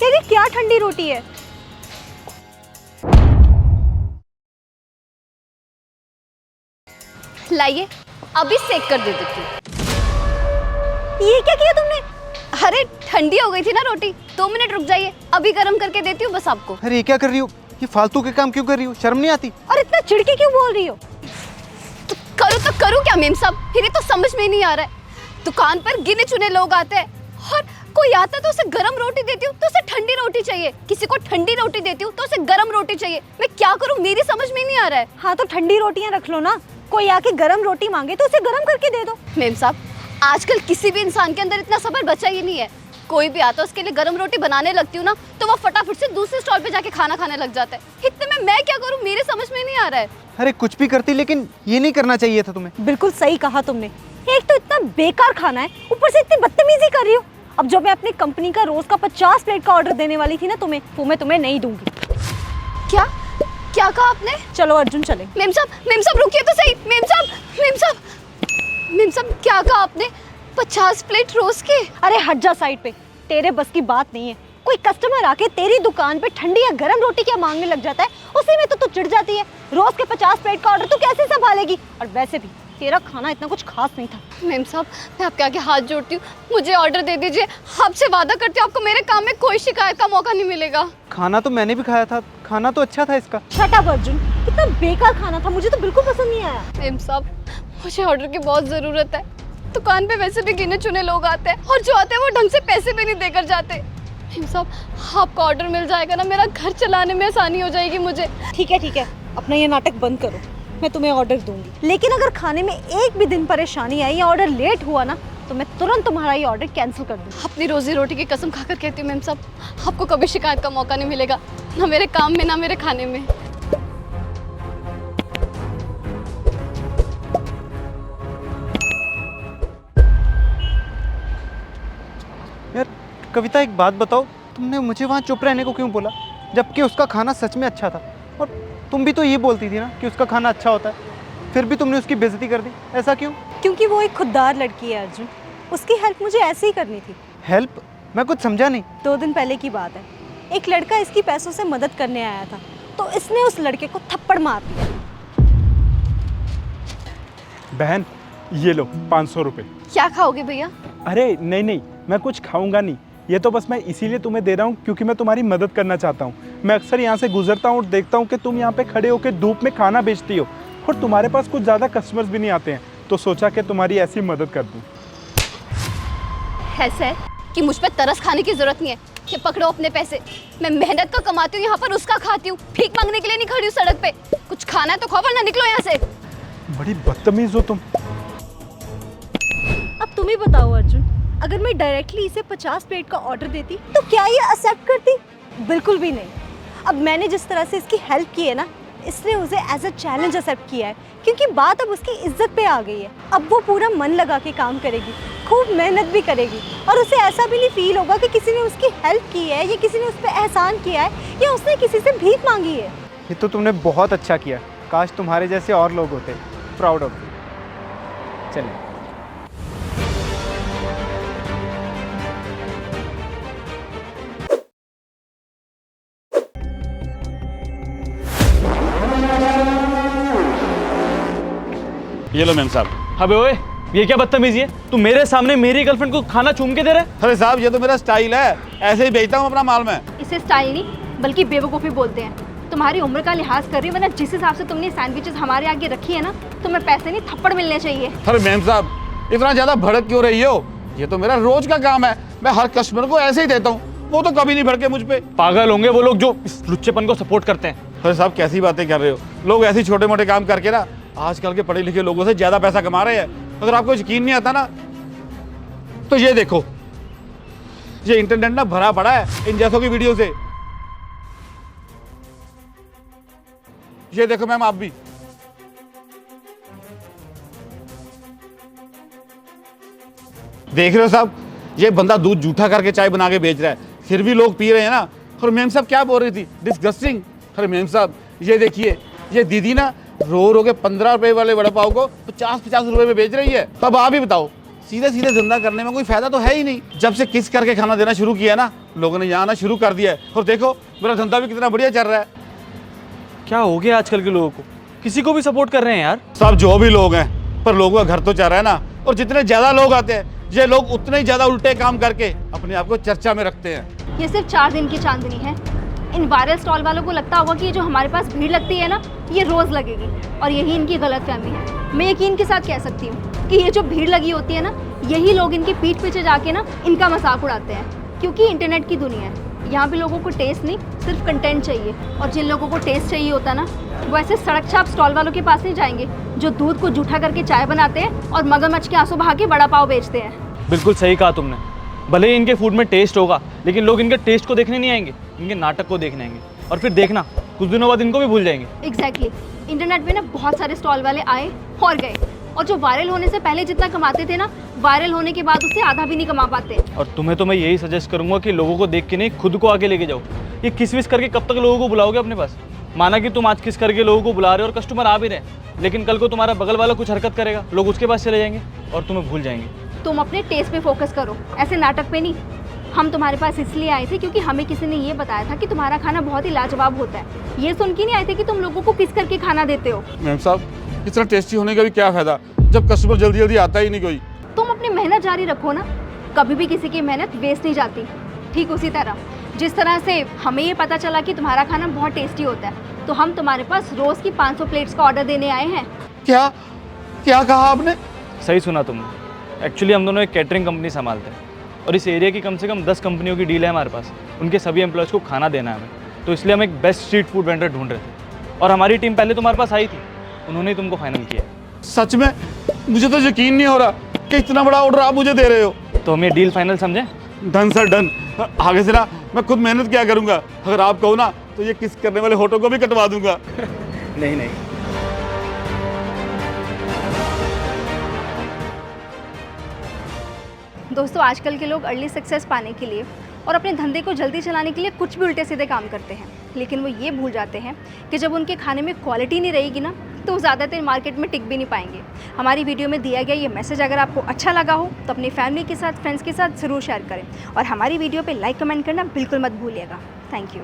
तेरी क्या ठंडी रोटी है? लाइए, अभी सेक कर दे देती हूँ। ये क्या किया तुमने? अरे ठंडी हो गई थी ना रोटी, 2 मिनट रुक जाइए, अभी गर्म करके देती हूँ बस आपको। अरे ये क्या कर रही हो? ये फालतू के काम क्यों कर रही हो? शर्म नहीं आती? और इतना चिढ़के क्यों बोल रही हो? तो करूँ क्या मेम साहब, फिर तो समझ में ही नहीं आ रहा है। दुकान पर गिने चुने लोग आते हैं और कोई आता है तो उसे गरम रोटी देती हूँ तो उसे ठंडी रोटी चाहिए, किसी को ठंडी रोटी देती हूँ तो उसे गरम रोटी चाहिए। मैं क्या करूँ, मेरी समझ में नहीं आ रहा है। हाँ तो ठंडी रोटियां रख लो ना, कोई आके गरम रोटी मांगे तो उसे गरम करके दे दो। मेम साहब, आजकल किसी भी इंसान के अंदर इतना सब्र बचा ही नहीं है। कोई भी आता है उसके लिए गरम रोटी बनाने लगती हूँ ना तो वो फटाफट से दूसरे स्टॉल पे जाके खाना खाने लग जाता है। इतने में मैं क्या करूँ, मेरे समझ में नहीं आ रहा है। अरे कुछ भी करती, लेकिन ये नहीं करना चाहिए था तुम्हें। बिल्कुल सही कहा तुमने। एक तो इतना बेकार खाना है, ऊपर से इतनी बदतमीजी कर रही हो। अब जो मैं अपनी कंपनी का रोज का 50 प्लेट का ऑर्डर देने वाली थी ना तुम्हें, वो मैं तुम्हें नहीं दूंगी। क्या क्या कहा आपने? चलो अर्जुन चले। मेम साहब रुकिए तो सही। मेम साहब क्या कहा आपने? 50 प्लेट रोज के? अरे हट जा साइड पे, तेरे बस की बात नहीं है। कोई कस्टमर आके तेरी दुकान पे ठंडी या गरम रोटी क्या मांगने लग जाता है, उसी में तो तू चिढ़ जाती है। रोज के 50 प्लेट का ऑर्डर तू कैसे संभालेगी? और वैसे भी तेरा खाना इतना कुछ खास नहीं था। मेम साहब, मैं आपके आगे हाथ जोड़ती हूँ, मुझे ऑर्डर दे दीजिए। आपसे वादा करती हूँ आपको मेरे काम में कोई शिकायत का मौका नहीं मिलेगा। खाना तो मैंने भी खाया था, खाना तो अच्छा था इसका। शट अप अर्जुन, कितना बेकार खाना था, मुझे तो बिल्कुल पसंद नहीं आया। मेम साहब, मुझे ऑर्डर की बहुत ज़रूरत है। दुकान पे वैसे भी गिने चुने लोग आते हैं और जो आते हैं वो ढंग से पैसे भी नहीं देकर जाते। मेम साहब, आपको ऑर्डर मिल जाएगा ना, मेरा घर चलाने में आसानी हो जाएगी मुझे। ठीक है, अपना ये नाटक बंद करो, मैं तुम्हें ऑर्डर दूंगी। लेकिन अगर खाने में एक भी दिन परेशानी आई या ऑर्डर लेट हुआ ना, तो मैं तुरंत तुम्हारा ये ऑर्डर कैंसिल कर दूंगी। अपनी रोजी रोटी की कसम खाकर कहती हूँ मेम साहब, आपको कभी शिकायत का मौका नहीं मिलेगा, ना मेरे काम में ना मेरे खाने में। यार कविता, एक बात बताओ, तुमने मुझे वहाँ चुप रहने को क्यों बोला, जबकि उसका खाना सच में अच्छा था? और तुम भी तो ये बोलती थी ना कि उसका खाना अच्छा होता है, फिर भी तुमने उसकी बेइज्जती कर दी, ऐसा क्यों? क्योंकि वो एक खुददार लड़की है अर्जुन, उसकी हेल्प मुझे ऐसे ही करनी थी। हेल्प? मैं कुछ समझा नहीं। 2 दिन पहले की बात है, एक लड़का इसकी पैसों से मदद करने आया था, तो इसने उस लड़के को थप्पड़ मार दिया। बहन, ये लो 500 रुपये। क्या खाओगे भैया? अरे नहीं, मैं कुछ खाऊंगा नहीं, ये तो बस मैं इसीलिए तुम्हें दे रहा हूँ क्योंकि मैं तुम्हारी मदद करना चाहता हूँ। मैं अक्सर यहाँ से गुजरता हूँ और देखता हूँ कि तुम यहाँ पे खड़े होकर धूप में खाना बेचती हो और तुम्हारे पास कुछ ज़्यादा कस्टमर्स भी नहीं आते हैं, तो सोचा कि तुम्हारी ऐसी मदद कर दूँ। ऐसा है कि मुझ पर तरस खाने की जरूरत नहीं है कि पकड़ो अपने पैसे। मैं मेहनत का कमाती हूँ, यहाँ पर उसका खाती हूँ, भीख मांगने के लिए नहीं खड़ी हूँ सड़क पे। कुछ खाना है तो खाओ वरना निकलो यहाँ से। बड़ी बदतमीज हो तुम। अब तुम ही बताओ अर्जुन, अगर मैं डायरेक्टली इसे 50 प्लेट का ऑर्डर देती तो क्या ये एक्सेप्ट करती? बिल्कुल भी नहीं। अब मैंने जिस तरह से इसकी हेल्प की है ना, इसने उसे एज अ चैलेंज एक्सेप्ट किया है, क्योंकि बात अब उसकी इज्जत पे आ गई है। अब वो पूरा मन लगा के काम करेगी, खूब मेहनत भी करेगी, और उसे ऐसा भी नहीं फील होगा कि किसी ने उसकी हेल्प की है या किसी ने उस पर एहसान किया है या उसने किसी से भीख मांगी है। ये तो तुमने बहुत अच्छा किया, काश तुम्हारे जैसे और लोग होते। Proud of you. चलिए। ये लो मैम साहब। अबे ओए, ये क्या बदतमीजी है? तू मेरे सामने मेरी गर्लफ्रेंड को खाना चूम के दे रहा है? अरे साहब, ये तो मेरा स्टाइल है, ऐसे ही बेचता हूँ अपना माल में। इसे स्टाइल नहीं बल्कि बेवकूफ़ी बोलते हैं। तुम्हारी उम्र का लिहाज कर रही हूँ, वरना जिस हिसाब से तुमने सैंडविचेस हमारे आगे रखी है ना, तुम्हें पैसे नहीं थप्पड़ मिलने चाहिए। अरे मैम साहब, इतना ज़्यादा भड़क क्यों रही हो? ये तो मेरा रोज का काम है, मैं हर कस्टमर को ऐसे ही देता हूँ, वो तो कभी नहीं भड़के मुझ पे। पागल होंगे वो लोग जो इस लुच्चेपन को सपोर्ट करते हैं। अरे साहब, कैसी बातें कर रहे हो? लोग ऐसे छोटे मोटे काम करके ना आजकल के पढ़े लिखे लोगों से ज़्यादा पैसा कमा रहे हैं। अगर आपको यकीन नहीं आता ना तो ये देखो, ये इंटरनेट ना भरा पड़ा है इन जैसों की वीडियो से। ये देखो मैम, आप भी देख रहे हो साहब, ये बंदा दूध जूठा करके चाय बना के बेच रहा है, फिर भी लोग पी रहे हैं ना। और मैम साहब क्या बोल रही थी? डिस्गस्टिंग। अरे मैम साहब, ये देखिए, ये दीदी ना रो रो के 15 रुपए वाले वड़ा पाव को 50-50 रुपए में बेच रही है। तब आप ही बताओ, सीधे सीधे धंधा करने में कोई फायदा तो है ही नहीं। जब से किस करके खाना देना शुरू किया ना, लोगों ने यहाँ आना शुरू कर दिया है। और देखो मेरा धंधा भी कितना बढ़िया चल रहा है। क्या हो गया आजकल के लोगों को, किसी को भी सपोर्ट कर रहे हैं यार। सब जो भी लोग हैं, पर लोगों का घर तो चल रहा है ना। और जितने ज़्यादा लोग आते हैं, ये लोग उतने ही ज़्यादा उल्टे काम करके अपने आप को चर्चा में रखते हैं। ये सिर्फ 4 दिन की चांदनी है। इन वायरल स्टॉल वालों को लगता होगा कि ये जो हमारे पास भीड़ लगती है ना, ये रोज़ लगेगी, और यही इनकी गलतफहमी है। मैं यकीन के साथ कह सकती हूँ कि ये जो भीड़ लगी होती है ना, यही लोग इनकी पीठ पीछे जाके ना इनका मजाक उड़ाते हैं। क्योंकि इंटरनेट की दुनिया है, यहाँ पे लोगों को टेस्ट नहीं, सिर्फ कंटेंट चाहिए। और जिन लोगों को टेस्ट चाहिए होता है ना, वो ऐसे सड़क छाप स्टॉल वालों के पास नहीं जाएंगे जो दूध को जूठा करके चाय बनाते हैं और मगरमच्छ के आंसू बहा के बड़ा पाव बेचते हैं। बिल्कुल सही कहा तुमने। भले ही इनके फूड में टेस्ट होगा, लेकिन लोग इनके टेस्ट को देखने नहीं आएंगे, इनके नाटक को देखने आएंगे। और फिर देखना, कुछ दिनों बाद इनको भी भूल जाएंगे। एग्जैक्टली। इंटरनेट पे ना बहुत सारे स्टॉल वाले आए और गए, और जो वायरल होने से पहले जितना कमाते थे ना, वायरल होने के बाद उससे आधा भी नहीं कमा पाते। और तुम्हें तो मैं यही सजेस्ट करूंगा कि लोगों को देख के नहीं, खुद को आगे लेके जाओ। ये किस विस करके कब तक लोगों को बुलाओगे अपने पास? माना कि तुम आज किस करके लोगों को बुला रहे हो और कस्टमर आ भी रहे हैं, लेकिन कल को तुम्हारा बगल वाला कुछ हरकत करेगा, लोग उसके पास चले जाएंगे और तुम्हें भूल जाएंगे। तुम अपने टेस्ट पे फोकस करो, ऐसे नाटक पे नहीं। हम तुम्हारे पास इसलिए आए थे क्योंकि हमें किसी ने ये बताया था कि तुम्हारा खाना बहुत ही लाजवाब होता है। ये सुन के नहीं आए थे कि तुम लोगों को किस करके खाना देते हो। मैम साहब, इतना टेस्टी होने का भी क्या फ़ायदा जब कस्टमर जल्दी जल्दी आता ही नहीं कोई। तुम अपनी मेहनत जारी रखो ना, कभी भी किसी की मेहनत वेस्ट नहीं जाती। ठीक उसी तरह जिस तरह से हमें ये पता चला कि तुम्हारा खाना बहुत टेस्टी होता है, तो हम तुम्हारे पास रोज़ की 500 प्लेट्स का ऑर्डर देने आए हैं। क्या क्या कहा आपने? सही सुना तुमने। एक्चुअली हम दोनों एक कैटरिंग कंपनी संभालते हैं, और इस एरिया की कम से कम 10 कंपनियों की डील है हमारे पास। उनके सभी एम्प्लॉयज़ को खाना देना है हमें, तो इसलिए हम एक बेस्ट स्ट्रीट फूड वेंडर ढूंढ रहे थे। और हमारी टीम पहले तुम्हारे पास आई थी, उन्होंने ही तुमको फाइनल किया। सच में मुझे तो यकीन नहीं हो रहा कि इतना बड़ा ऑर्डर आप मुझे दे रहे हो। तो हम ये डील फाइनल समझें? Done sir done. आगे से ना मैं खुद मेहनत क्या करूंगा। अगर आप कहो ना तो ये किस करने वाले होटल को भी कटवा दूंगा। नहीं नहीं, दोस्तों, आजकल के लोग अर्ली सक्सेस पाने के लिए और अपने धंधे को जल्दी चलाने के लिए कुछ भी उल्टे सीधे काम करते हैं, लेकिन वो ये भूल जाते हैं कि जब उनके खाने में क्वालिटी नहीं रहेगी ना, तो वो ज़्यादातर मार्केट में टिक भी नहीं पाएंगे। हमारी वीडियो में दिया गया ये मैसेज अगर आपको अच्छा लगा हो तो अपनी फैमिली के साथ, फ्रेंड्स के साथ ज़रूर शेयर करें, और हमारी वीडियो पे लाइक कमेंट करना बिल्कुल मत भूलिएगा। Thank you.